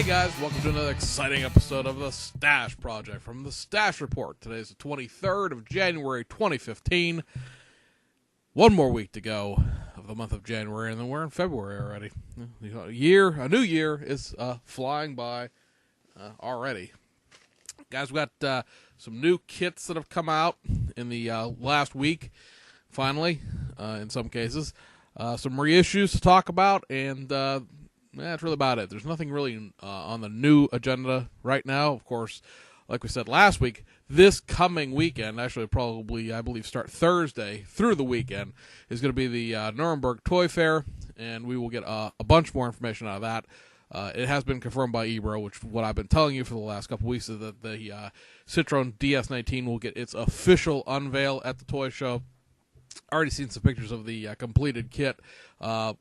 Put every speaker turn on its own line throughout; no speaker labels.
Hey guys, welcome to another exciting episode of The Stash Project from The Stash Report. Today's the 23rd of January 2015. One more week to go of the month of January, and then we're in February already. A new year is flying by already. Guys, we got some new kits that have come out in the last week, finally, in some cases. Some reissues to talk about, and that's really about it. There's nothing really on the new agenda right now. Of course, like we said last week, this coming weekend, actually probably, I believe, start Thursday through the weekend, is going to be the Nuremberg Toy Fair, and we will get a bunch more information out of that. It has been confirmed by Ebro, which what I've been telling you for the last couple weeks is that the Citroen DS19 will get its official unveil at the toy show. Already seen some pictures of the completed kit.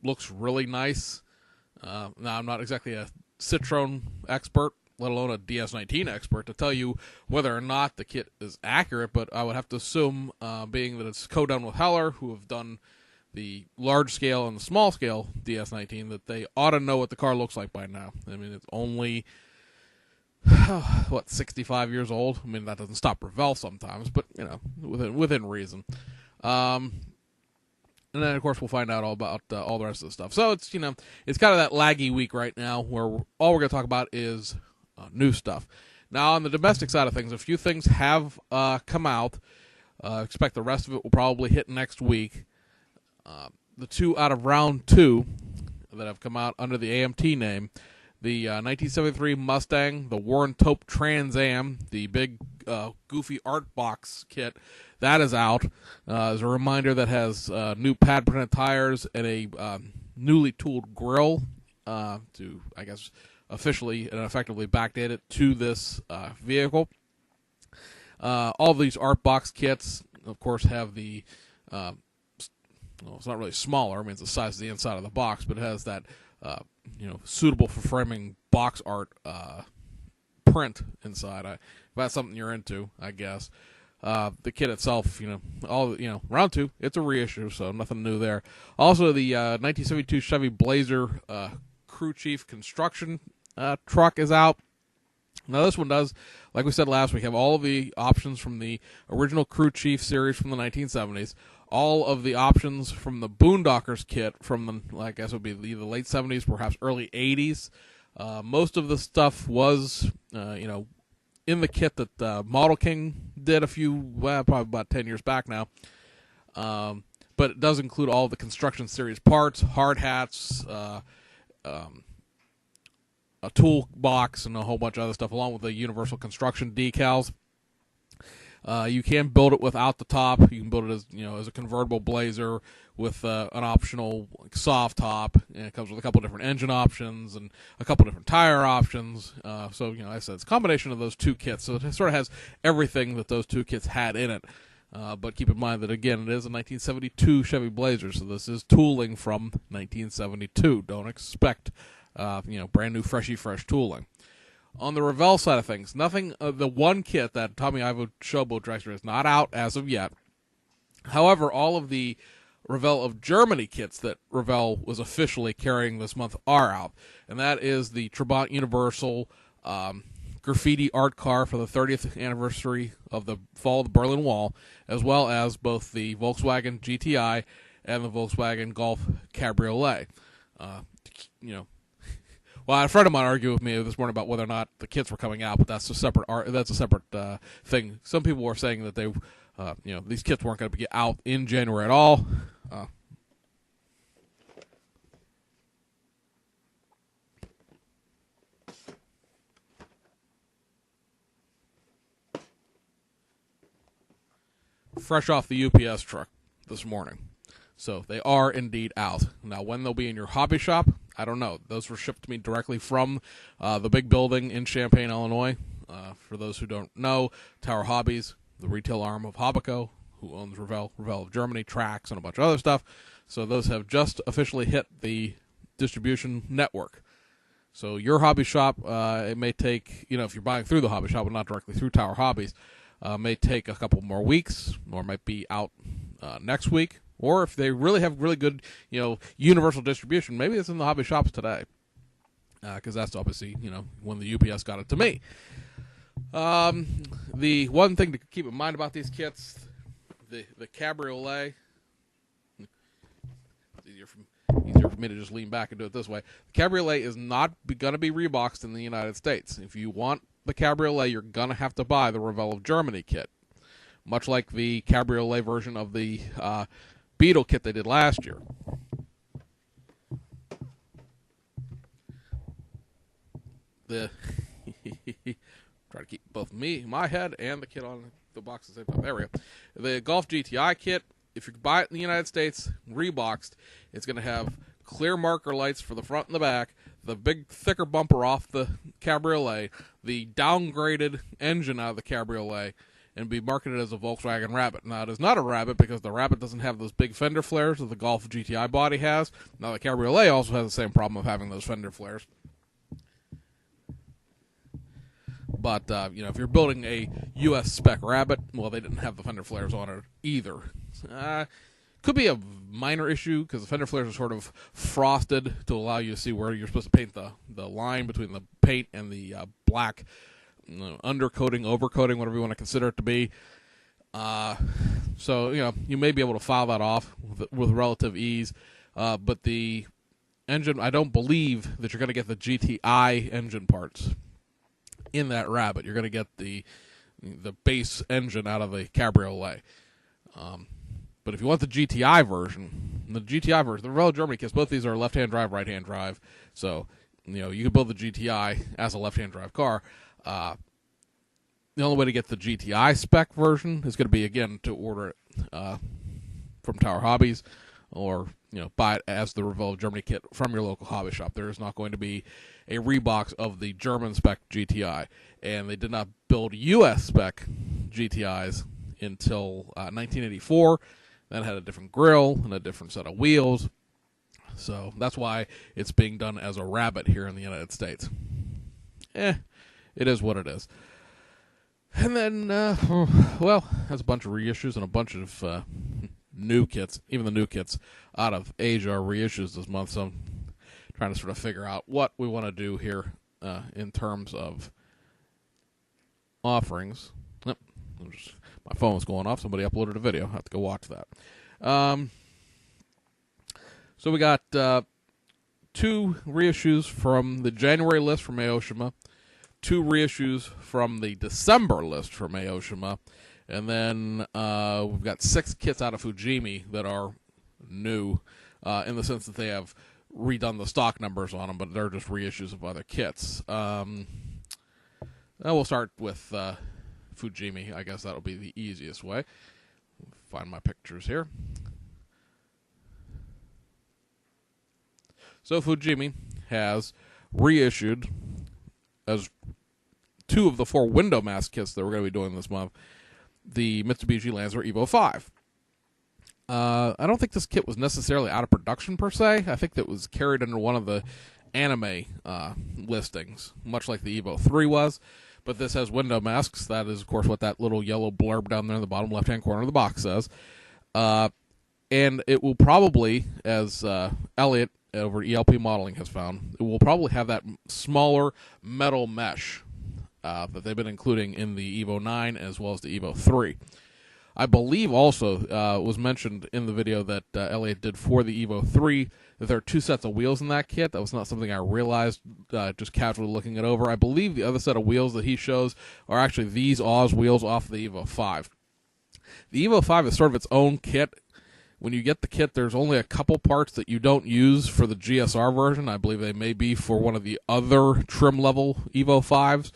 Looks really nice. Now, I'm not exactly a Citroen expert, let alone a DS19 expert, to tell you whether or not the kit is accurate, but I would have to assume, being that it's co-done with Heller, who have done the large-scale and the small-scale DS19, that they ought to know what the car looks like by now. I mean, it's only, 65 years old? I mean, that doesn't stop Revell sometimes, but, within reason. And then, of course, we'll find out all about all the rest of the stuff. So it's, it's kind of that laggy week right now where all we're going to talk about is new stuff. Now, on the domestic side of things, a few things have come out. Expect the rest of it will probably hit next week. The two out of round two that have come out under the AMT name, the 1973 Mustang, the Warren Tope Trans Am, the big goofy art box kit, that is out. As a reminder, that has new pad printed tires and a newly tooled grill to, I guess, officially and effectively backdate it to this vehicle. All of these art box kits, of course, have the it's not really smaller. I mean, it's the size of the inside of the box, but it has that suitable for framing box art print inside. If that's something you're into, I guess. The kit itself, round two, it's a reissue, so nothing new there. Also, the 1972 Chevy Blazer Crew Chief construction truck is out. Now, this one does, like we said last week, have all of the options from the original Crew Chief series from the 1970s, all of the options from the Boondockers kit from the, I guess it would be the late 70s, perhaps early 80s. Most of the stuff was, in the kit that Model King did probably about 10 years back now. But it does include all the construction series parts, hard hats, a toolbox, and a whole bunch of other stuff, along with the Universal Construction decals. You can build it without the top. You can build it as a convertible Blazer with an optional soft top, and it comes with a couple different engine options and a couple different tire options. So, like I said, it's a combination of those two kits. So it sort of has everything that those two kits had in it. But keep in mind that, again, it is a 1972 Chevy Blazer, so this is tooling from 1972. Don't expect, brand new, fresh tooling. On the Revell side of things, nothing. The one kit that Tommy Ivo Showboat Dragster is not out as of yet. However, all of the Revell of Germany kits that Revell was officially carrying this month are out, and that is the Trabant Universal graffiti art car for the 30th anniversary of the fall of the Berlin Wall, as well as both the Volkswagen GTI and the Volkswagen Golf Cabriolet. Well, a friend of mine argued with me this morning about whether or not the kits were coming out, but that's a separate thing. Some people were saying that they, these kits weren't going to get out in January at all. Fresh off the UPS truck this morning. So they are indeed out. Now, when they'll be in your hobby shop, I don't know. Those were shipped to me directly from the big building in Champaign, Illinois. For those who don't know, Tower Hobbies, the retail arm of Hobbico, who owns Revell of Germany, Trax, and a bunch of other stuff. So those have just officially hit the distribution network. So your hobby shop, it may take, if you're buying through the hobby shop and not directly through Tower Hobbies, may take a couple more weeks, or might be out next week. Or if they really have really good, universal distribution, maybe it's in the hobby shops today. because that's obviously, when the UPS got it to me. The one thing to keep in mind about these kits, the Cabriolet, it's easier for me to just lean back and do it this way. The Cabriolet is not going to be reboxed in the United States. If you want the Cabriolet, you're going to have to buy the Revell of Germany kit, much like the Cabriolet version of the Beetle kit they did last year. Try to keep both my head and the kit on the box at the same time. There we go. The Golf GTI kit, if you buy it in the United States, reboxed, it's going to have clear marker lights for the front and the back, the big thicker bumper off the Cabriolet, the downgraded engine out of the Cabriolet, and be marketed as a Volkswagen Rabbit. Now, it is not a Rabbit because the Rabbit doesn't have those big fender flares that the Golf GTI body has. Now, the Cabriolet also has the same problem of having those fender flares. But, if you're building a U.S. spec Rabbit, well, they didn't have the fender flares on it either. Could be a minor issue because the fender flares are sort of frosted to allow you to see where you're supposed to paint the line between the paint and the black undercoating, overcoating, whatever you want to consider it to be. So, you may be able to file that off with relative ease. But the engine, I don't believe that you're going to get the GTI engine parts in that Rabbit. You're going to get the base engine out of the Cabriolet. But if you want the GTI version, the Revell Germany kits, both these are left-hand drive, right-hand drive. So, you can build the GTI as a left-hand drive car. The only way to get the GTI spec version is going to be, again, to order it from Tower Hobbies or, buy it as the Revell Germany kit from your local hobby shop. There is not going to be a rebox of the German spec GTI. And they did not build U.S. spec GTIs until 1984. That had a different grille and a different set of wheels. So that's why it's being done as a Rabbit here in the United States. It is what it is. And then, that's a bunch of reissues and a bunch of new kits. Even the new kits out of Asia are reissues this month. So I'm trying to sort of figure out what we want to do here in terms of offerings. Yep. My phone was going off. Somebody uploaded a video. I have to go watch that. So we got 2 reissues from the January list from Aoshima, 2 reissues from the December list from Aoshima, and then we've got 6 kits out of Fujimi that are new in the sense that they have redone the stock numbers on them, but they're just reissues of other kits. We'll start with Fujimi. I guess that'll be the easiest way. Find my pictures here. So Fujimi has reissued as 2 of the 4 window mask kits that we're going to be doing this month, the Mitsubishi Lancer Evo 5. I don't think this kit was necessarily out of production per se. I think that was carried under one of the anime listings, much like the Evo 3 was. But this has window masks. That is, of course, what that little yellow blurb down there in the bottom left-hand corner of the box says. And it will probably, as Elliot over at ELP Modeling has found, it will probably have that smaller metal mesh that they've been including in the Evo 9 as well as the Evo 3. I believe also was mentioned in the video that Elliot did for the Evo 3 that there are 2 sets of wheels in that kit. That was not something I realized just casually looking it over. I believe the other set of wheels that he shows are actually these Oz wheels off the Evo 5. The Evo 5 is sort of its own kit. When you get the kit, there's only a couple parts that you don't use for the GSR version. I believe they may be for one of the other trim level Evo 5s.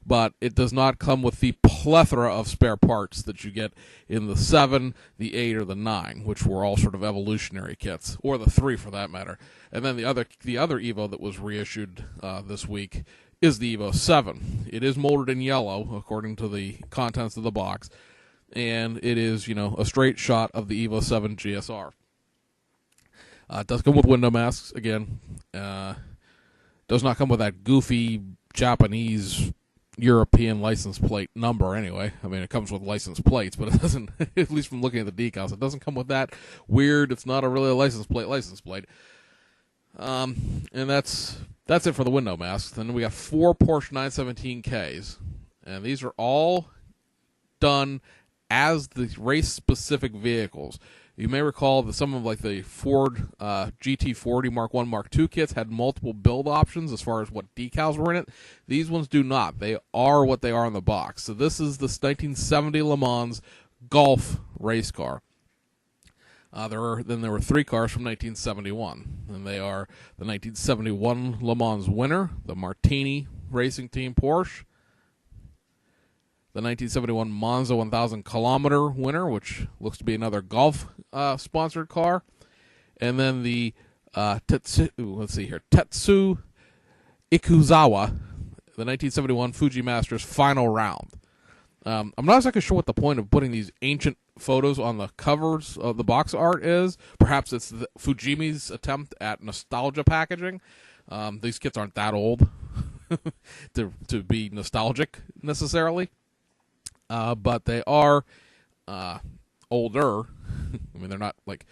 But it does not come with the plethora of spare parts that you get in the 7, the 8, or the 9, which were all sort of evolutionary kits, or the 3 for that matter. And then the other Evo that was reissued this week is the Evo 7. It is molded in yellow, according to the contents of the box, and it is, a straight shot of the Evo 7 GSR. It does come with window masks, again. Does not come with that goofy Japanese European license plate number anyway. I mean, it comes with license plates, but it doesn't, at least from looking at the decals, it doesn't come with that weird, it's not really a license plate. And that's That's it for the window masks. Then we got 4 Porsche 917Ks, and these are all done as the race-specific vehicles. You may recall that some of like the Ford GT40 Mark I, Mark II kits had multiple build options as far as what decals were in it. These ones do not. They are what they are in the box. So this is the 1970 Le Mans Golf race car. There were 3 cars from 1971, and they are the 1971 Le Mans winner, the Martini Racing Team Porsche, the 1971 Monza 1000 kilometer winner, which looks to be another golf sponsored car, and then the Tetsu Ikuzawa, the 1971 Fuji Masters final round. I'm not exactly sure what the point of putting these ancient photos on the covers of the box art is. Perhaps it's Fujimi's attempt at nostalgia packaging. These kits aren't that old to be nostalgic necessarily, but they are older. I mean, they're not like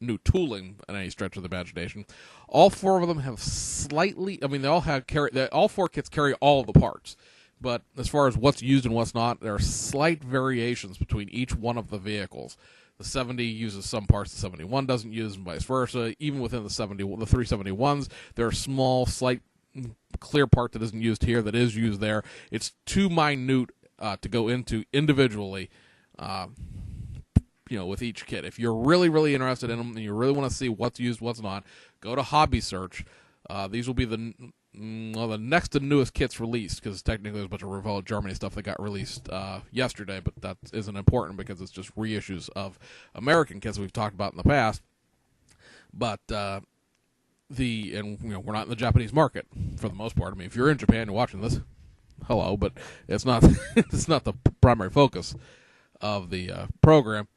new tooling in any stretch of the imagination. All 4 of them have slightly. I mean, all 4 kits carry all of the parts. But as far as what's used and what's not, there are slight variations between each one of the vehicles. The 70 uses some parts the 71 doesn't use, and vice versa. Even within the 371s, there are small, slight, clear part that isn't used here that is used there. It's too minute to go into individually, with each kit. If you're really, really interested in them and you really want to see what's used, what's not, go to Hobby Search. These will be the next and newest kits released, because technically there's a bunch of Revell Germany stuff that got released yesterday, but that isn't important because it's just reissues of American kits we've talked about in the past. But we're not in the Japanese market for the most part. I mean, if you're in Japan, you're watching this, hello, but it's not it's not the primary focus of the program.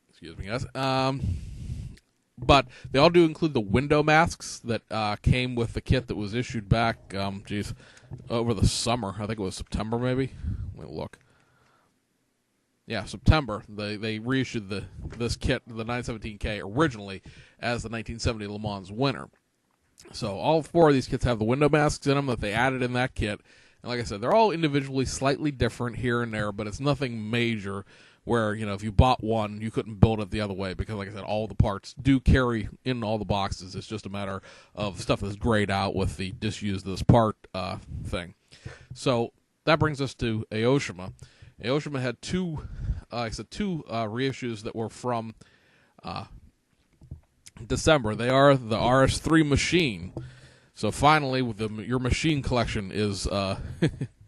Excuse me, guys. But they all do include the window masks that came with the kit that was issued back, over the summer. I think it was September, maybe. Let me look. Yeah, September. They reissued this kit, the 917K, originally as the 1970 Le Mans winner. So all 4 of these kits have the window masks in them that they added in that kit. And like I said, they're all individually slightly different here and there, but it's nothing major where, if you bought one, you couldn't build it the other way, because, like I said, all the parts do carry in all the boxes. It's just a matter of stuff that's grayed out with the disuse this part thing. So that brings us to Aoshima. Aoshima had two reissues that were from December. They are the RS3 Machine. So finally, your machine collection is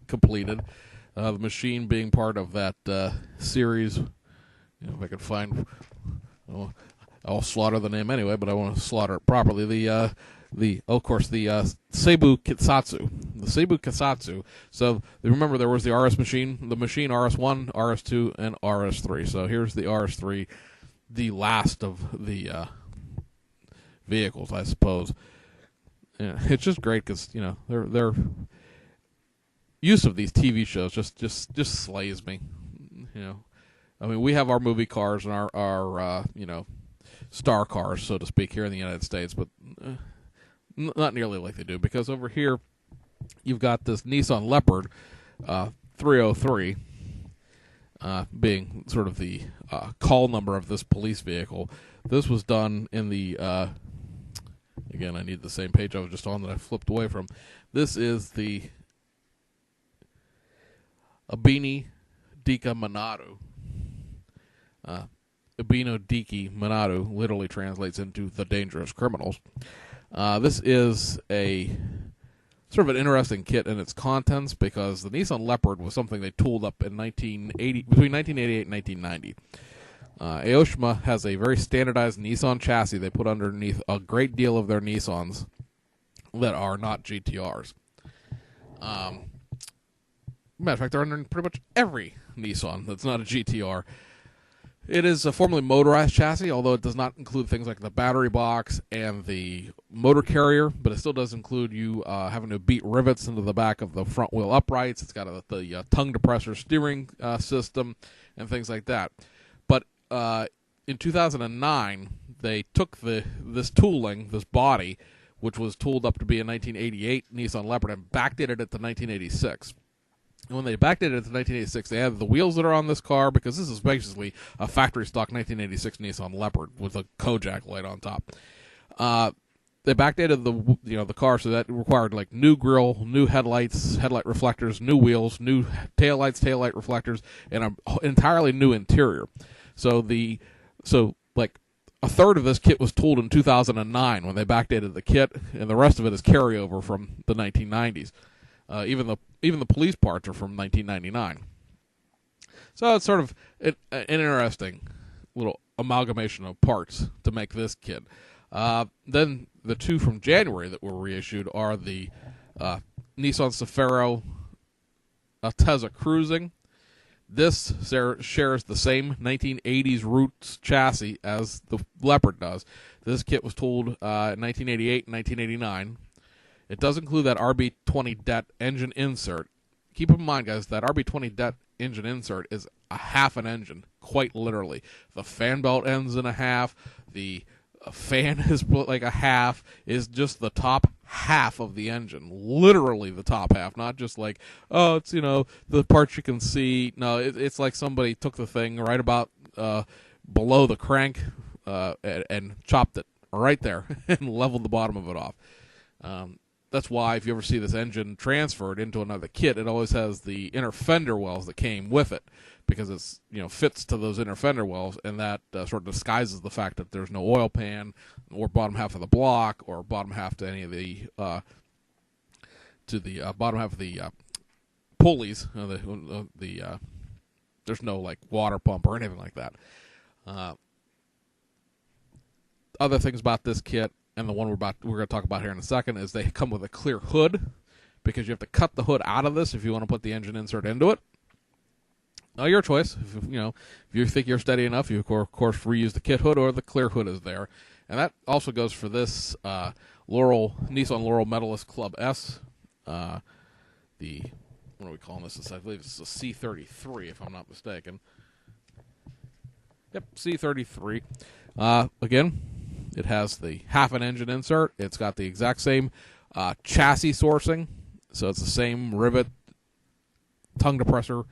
completed. The Machine being part of that series. If I could find, I'll slaughter the name anyway, but I want to slaughter it properly. The Seibu Kitsatsu. The Seibu Kitsatsu. So remember, there was the RS Machine, the Machine RS1, RS2, and RS3. So here's the RS3, the last of the vehicles, I suppose. Yeah, it's just great because their use of these TV shows just slays me. I mean, we have our movie cars and our star cars, so to speak, here in the United States, but not nearly like they do, because over here you've got this Nissan Leopard 303 being sort of the call number of this police vehicle. This was done in the again, I need the same page I was just on that I flipped away from. This is the Abini Dika Manadu. Abino Diki Manadu literally translates into the dangerous criminals. This is a sort of an interesting kit in its contents, because the Nissan Leopard was something they tooled up in between 1988 and 1990. Aoshima has a very standardized Nissan chassis they put underneath a great deal of their Nissans that are not GTRs. Matter of fact, they're under pretty much every Nissan that's not a GTR. It is a formerly motorized chassis, although it does not include things like the battery box and the motor carrier, but it still does include you having to beat rivets into the back of the front wheel uprights. It's got the tongue depressor steering system and things like that. But in 2009, they took this tooling, this body, which was tooled up to be a 1988 Nissan Leopard, and backdated it to 1986. And when they backdated it to 1986, they added the wheels that are on this car, because this is basically a factory stock 1986 Nissan Leopard with a Kojak light on top. They backdated the car, so that required like new grille, new headlights, headlight reflectors, new wheels, new taillights, taillight reflectors, and an entirely new interior. So like a third of this kit was tooled in 2009 when they backdated the kit, and the rest of it is carryover from the 1990s. Even the police parts are from 1999. So it's sort of an interesting little amalgamation of parts to make this kit. Then the two from January that were reissued are the Nissan Cefiro Altezza Cruising. This shares the same 1980s Roots chassis as the Leopard does. This kit was tooled in 1988 and 1989. It does include that RB20 Det engine insert. Keep in mind, guys, that RB20 Det engine insert is a half an engine, quite literally. The fan belt ends in a half. The fan is like a half, is just the top half of the engine. Literally the top half, not just like, oh, it's, the parts you can see. No, it's like somebody took the thing right about below the crank and chopped it right there and leveled the bottom of it off. That's why if you ever see this engine transferred into another kit, it always has the inner fender wells that came with it, because it's fits to those inner fender wells, and that sort of disguises the fact that there's no oil pan or bottom half of the block or bottom half to any of the bottom half of the pulleys. There's no like water pump or anything like that. Other things about this kit, and the one we're going to talk about here in a second, is they come with a clear hood, because you have to cut the hood out of this if you want to put the engine insert into it. Your choice. If you think you're steady enough, you of course reuse the kit hood, or the clear hood is there, and that also goes for this Nissan Laurel Medalist Club S. What are we calling this? I believe it's a C33, if I'm not mistaken. Yep, C33. Again, it has the half an engine insert. It's got the exact same chassis sourcing, so it's the same rivet, tongue depressor,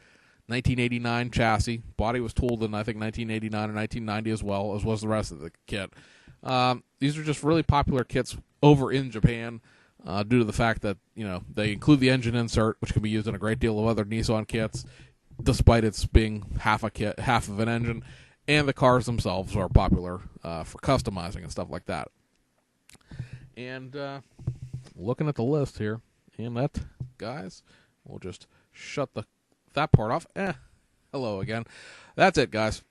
1989 chassis. Body was tooled in, I think, 1989 or 1990 as well, as was the rest of the kit. These are just really popular kits over in Japan due to the fact that they include the engine insert, which can be used in a great deal of other Nissan kits, despite its being half of an engine. And the cars themselves are popular for customizing and stuff like that. And looking at the list here, and that, guys, we'll just shut that part off. Hello again. That's it, guys.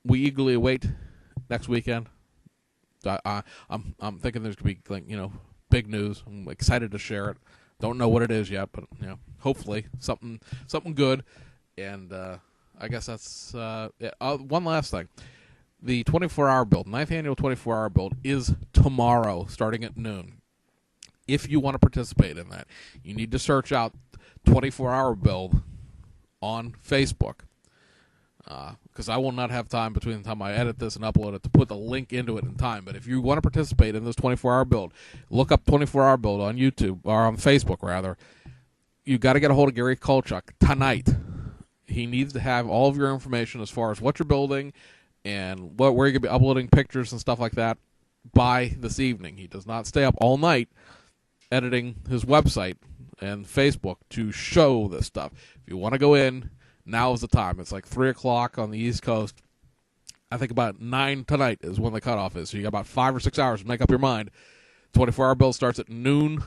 We eagerly await next weekend. I'm thinking there's gonna be big news. I'm excited to share it. Don't know what it is yet, but hopefully something good. And I guess that's one last thing. The 24-hour build, 9th annual 24-hour build, is tomorrow, starting at noon. If you want to participate in that, you need to search out 24-hour build on Facebook, because I will not have time between the time I edit this and upload it to put the link into it in time. But if you want to participate in this 24-hour build, look up 24-hour build on YouTube, or on Facebook, rather. You got to get a hold of Gary Kolchuk tonight. He needs to have all of your information as far as what you're building and where you're going to be uploading pictures and stuff like that by this evening. He does not stay up all night editing his website and Facebook to show this stuff. If you want to go in, now is the time. It's like 3 o'clock on the East Coast. I think about 9 tonight is when the cutoff is. So you got about 5 or 6 hours to make up your mind. 24-hour build starts at noon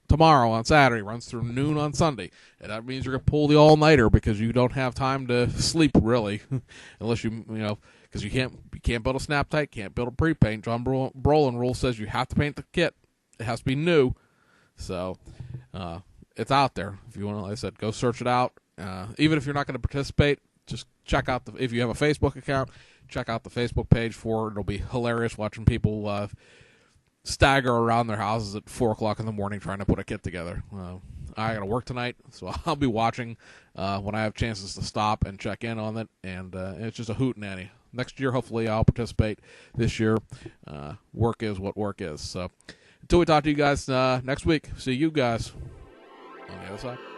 tomorrow on Saturday, runs through noon on Sunday. And that means you're going to pull the all-nighter, because you don't have time to sleep, really, unless because you can't build a snap tight, can't build a pre-paint. John Brolin rule says you have to paint the kit. It has to be new. So it's out there. If you want to, like I said, go search it out. Even if you're not going to participate, just check out if you have a Facebook account, check out the Facebook page for it. It'll be hilarious watching people stagger around their houses at 4 o'clock in the morning trying to put a kit together. I got to work tonight, so I'll be watching when I have chances to stop and check in on it, and it's just a hootenanny. Next year, hopefully, I'll participate. This year, work is what work is. So until we talk to you guys next week, see you guys on the other side.